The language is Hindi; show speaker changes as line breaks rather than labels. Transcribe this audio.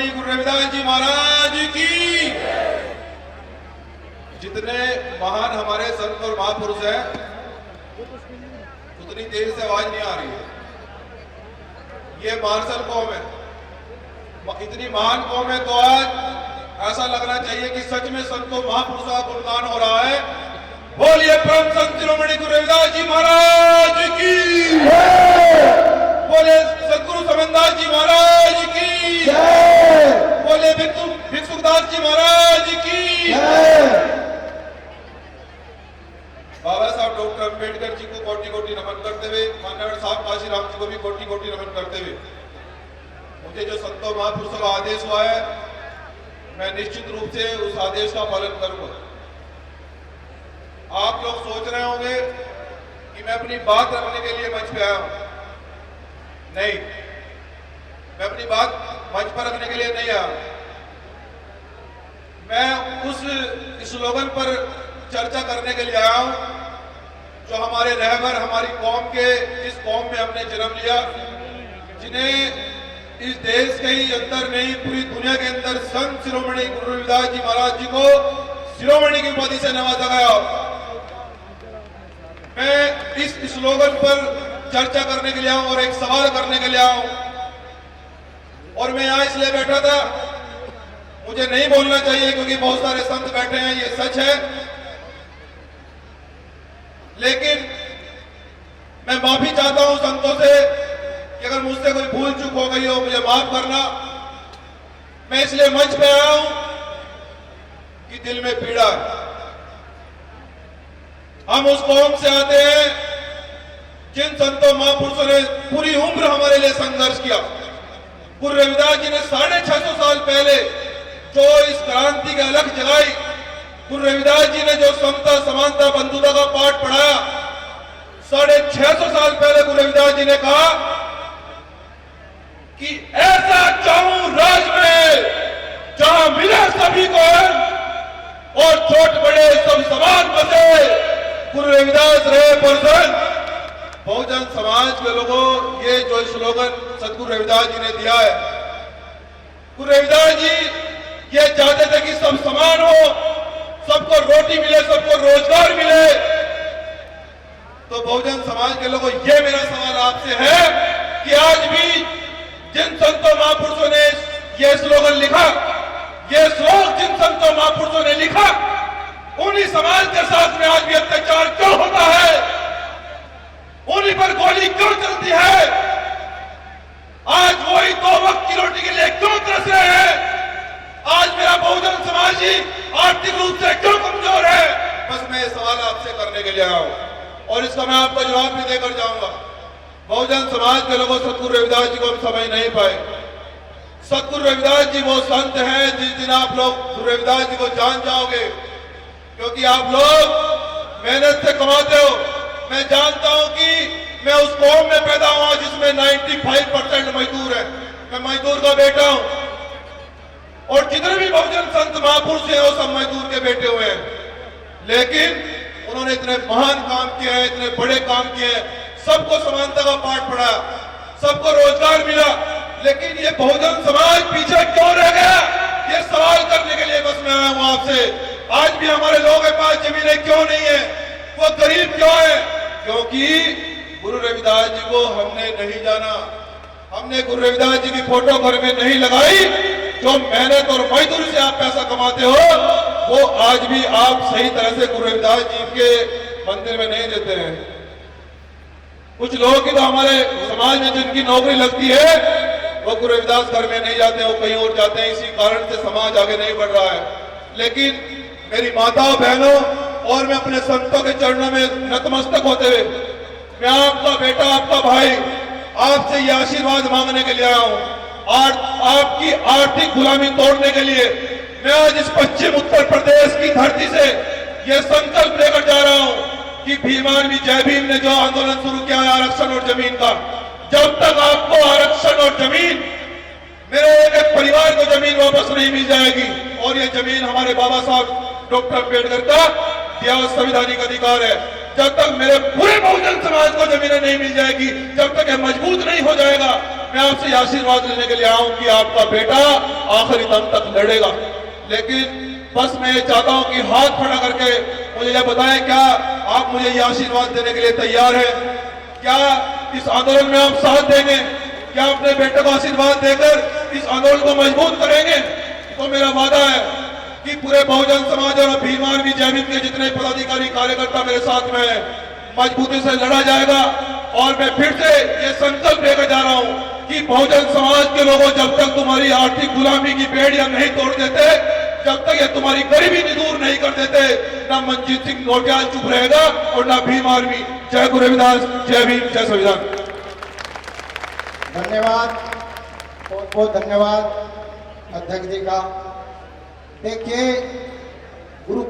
शिरोमणि गुरु रविदास जी महाराज की। जितने महान हमारे संत और महापुरुष हैं, उतनी देर से आवाज नहीं आ रही है। ये मार्शल कौम है, इतनी महान कौम है, तो आज ऐसा लगना चाहिए कि सच में संतों महापुरुषों का गुणगान हो रहा है। बोलिए परम संत शिरोमणि गुरु रविदास जी महाराज की, बोले सदगुरु समनदास जी महाराज की, बोले भिक्षुकदास जी महाराज की। बाबा साहब डॉक्टर अम्बेडकर जी को कोटि कोटि नमन करते हुए, माननीय साहब काशीराम जी को भी कोटि कोटि नमन करते हुए, मुझे जो संतों महापुरुषों का आदेश हुआ है, मैं निश्चित रूप से उस आदेश का पालन करूंगा। आप लोग सोच रहे होंगे कि मैं अपनी बात रखने के लिए मंच पे आया हूं। नहीं, मैं अपनी बात मंच पर रखने के लिए नहीं आया। मैं उस स्लोगन पर चर्चा करने के लिए आया हूं जो हमारे रहबर, हमारी कौम के, जिस कौम में हमने जन्म लिया, जिन्हें इस देश के ही अंदर नहीं, पूरी दुनिया के अंदर संत शिरोमणि गुरु रविदास जी महाराज जी को शिरोमणि की उपाधि से नवाजा गया। मैं इस स्लोगन पर चर्चा करने के लिए आऊं और एक सवाल करने के लिए आऊं, और मैं यहां इसलिए बैठा था, मुझे नहीं बोलना चाहिए क्योंकि बहुत सारे संत बैठे हैं, ये सच है, लेकिन मैं माफी चाहता हूं संतों से कि अगर मुझसे कोई भूल चूक हो गई हो, मुझे माफ करना। मैं इसलिए मंच पे आया हूं कि दिल में पीड़ा है। हम उस कौम से आते हैं जिन संतों महापुरुषों ने पूरी उम्र हमारे लिए संघर्ष किया। गुरु रविदास जी ने 650 साल पहले जो इस क्रांति की अलख जगाई, गुरु रविदास जी ने जो समता, समानता, बंधुता का पाठ पढ़ाया, 650 साल पहले गुरु रविदास जी ने कहा कि ऐसा चाहूं राज में जहां मिले सभी को और छोट बड़े सब समान बसे, गुरु रविदास रहे प्रसन्न। बहुजन समाज के लोगों, ये जो स्लोगन सदगुरु रविदास जी ने दिया है, गुरु रविदास जी ये चाहते थे कि सब समान हो, सबको रोटी मिले, सबको रोजगार मिले। तो बहुजन समाज के लोगों, ये मेरा सवाल आपसे है कि आज भी जिन संतों महापुरुषों ने ये स्लोगन लिखा, ये श्लोक जिन संतों महापुरुषों ने लिखा, उन्हीं समाज के साथ में आज भी अत्याचार क्यों होता है? उन्हीं पर गोली क्यों चलती है? आज वही 2 वक्त की रोटी के लिए क्यों तरस रहे हैं? आज मेरा बहुजन समाज ही आर्थिक रूप से क्यों कमजोर है? बस मैं ये सवाल आपसे करने के लिए आया हूं और इसका मैं आपको जवाब भी देकर जाऊंगा। बहुजन समाज के लोगों, सदगुरु रविदास जी को हम समझ नहीं पाए। सदगुरु रविदास जी वो संत हैं जिस दिन आप लोग गुरु रविदास जी को जान जाओगे, क्योंकि आप लोग मेहनत से कमाते हो। मैं जानता हूं कि मैं उस कौम में पैदा हुआ जिसमें 95% मजदूर है। मैं मजदूर का बेटा हूं और जितने भी बहुजन संत महापुरुष हैं वो सब मजदूर के बेटे हुए हैं, लेकिन उन्होंने इतने महान काम किए हैं, इतने बड़े काम किए हैं, सबको समानता का पाठ पढ़ाया, सबको रोजगार मिला, लेकिन ये बहुजन समाज पीछे क्यों रह गया? ये सवाल करने के लिए बस मैं आया हूं आपसे। आज भी हमारे लोगों के पास जमीनें क्यों नहीं है? वो गरीब क्यों है? क्योंकि गुरु रविदास जी को हमने नहीं जाना। हमने गुरु रविदास जी की फोटो घर में नहीं लगाई। जो मेहनत और मजदूरी से आप पैसा कमाते हो, वो आज भी आप सही तरह से गुरु रविदास जी के मंदिर में नहीं देते हैं। कुछ लोग की तो हमारे समाज में जिनकी नौकरी लगती है, वो गुरु रविदास घर में नहीं जाते, वो कहीं और जाते हैं। इसी कारण से समाज आगे नहीं बढ़ रहा है। लेकिन मेरी माताओं, बहनों, और मैं अपने संतों के चरणों में नतमस्तक होते हुए, मैं आपका बेटा, आपका भाई, आपसे ये आशीर्वाद मांगने के लिए आया हूं। आपकी आर्थिक गुलामी तोड़ने के लिए मैं आज इस पश्चिम उत्तर प्रदेश की धरती से ये संकल्प लेकर जा रहा हूं कि भीमार्मी जय भीम ने जो आंदोलन शुरू किया है आरक्षण और जमीन का, जब तक आपको आरक्षण और जमीन, मेरे एक परिवार को जमीन वापस नहीं मिल जाएगी, और ये जमीन हमारे बाबा साहब डॉक्टर अम्बेडकर का दिया हुआ संवैधानिक अधिकार है, जब तक मेरे पूरे बहुजन समाज को जमीनें नहीं मिल जाएगी, जब तक ये मजबूत नहीं हो जाएगा, मैं आपसे ये आशीर्वाद लेने के लिए आऊं कि आपका बेटा आखिरी दम तक लड़ेगा। लेकिन बस मैं ये चाहता हूं कि हाथ खड़ा करके मुझे यह बताएं, क्या आप मुझे ये आशीर्वाद देने के लिए तैयार हैं? क्या इस आंदोलन में आप साथ देंगे? क्या अपने बेटे को आशीर्वाद देकर इस आंदोलन को मजबूत करेंगे? तो मेरा वादा है कि पूरे बहुजन समाज और भीम आर्मी जय भीम के जितने पदाधिकारी कार्यकर्ता मेरे साथ में हैं, मजबूती से लड़ा जाएगा। और मैं फिर से ये संकल्प लेकर जा रहा हूं कि बहुजन समाज के लोगों, जब तक तुम्हारी आर्थिक गुलामी की बेड़ियां नहीं तोड़ देते, जब तक ये तुम्हारी गरीबी भी दूर नहीं कर देते, ना मनजीत सिंह लोटियाल चुप रहेगा और ना भीम आर्मी। जय गुरु रविदास, जय भीम, जय संविधान।
धन्यवाद, बहुत बहुत धन्यवाद अध्यक्ष जी का। देखिए गुरु